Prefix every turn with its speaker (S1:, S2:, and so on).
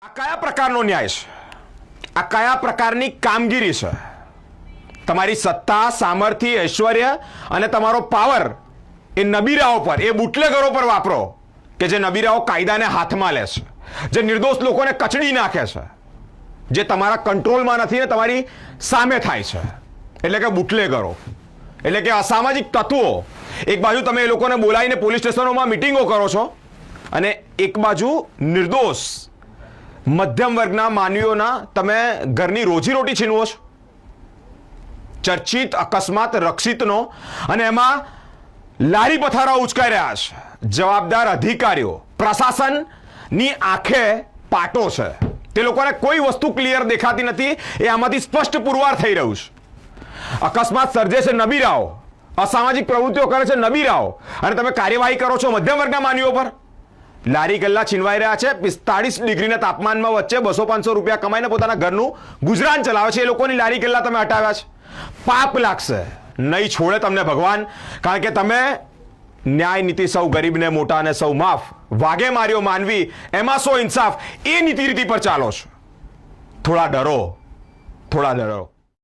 S1: આ કયા પ્રકારનો ન્યાય છે? આ કયા પ્રકારની કામગીરી છે? તમારી સત્તા, સામર્થ્ય, ઐશ્વર્ય અને તમારો પાવર એ નબીરાઓ પર, એ બુટલેગરો પર વાપરો કે જે નબીરાઓ કાયદાને હાથમાં લે છે, જે નિર્દોષ લોકોને કચડી નાખે છે, જે તમારા કંટ્રોલમાં નથી ને તમારી સામે થાય છે. એટલે કે બુટલેગરો, એટલે કે અસામાજિક તત્વો. એક બાજુ તમે એ લોકોને બોલાવીને પોલીસ સ્ટેશનોમાં મિટિંગો કરો છો અને એક બાજુ નિર્દોષ મધ્યમ વર્ગના માનવીઓના તમે ઘરની રોજીરોટી છીનવો છો. ચર્ચિત અકસ્માત રક્ષિતનો, અને એમાં લારી પથારા ઉચકાઈ રહ્યા છે. જવાબદાર અધિકારીઓ, પ્રશાસનની આંખે પાટો છે. તે લોકોને કોઈ વસ્તુ ક્લિયર દેખાતી નથી. એ આમાંથી સ્પષ્ટ પુરવાર થઈ રહ્યું છે. અકસ્માત સર્જે છે નબીરાઓ, અસામાજિક પ્રવૃત્તિઓ કરે છે નબીરાઓ, અને તમે કાર્યવાહી કરો છો મધ્યમ વર્ગના માનવીઓ પર. લારી ગલ્લા છીનવાઈ રહ્યા છે. 45 ડિગ્રીના તાપમાનમાં વચ્ચે 200-500 રૂપિયા કમાઈને પોતાના ઘરનું ગુજરાન ચલાવે છે. એ લોકોની લારી ગલ્લા તમે હટાવ્યા છે. પાપ લાગશે, નહીં છોડે તમને ભગવાન. કારણ કે તમે ન્યાય નીતિ, સૌ ગરીબને મોટા અને સૌ માફ, વાઘે માર્યો માનવી એમાં સો ઇન્સાફ, એ નીતિ રીતિ પર ચાલો છો. થોડા ડરો, થોડા ડરો.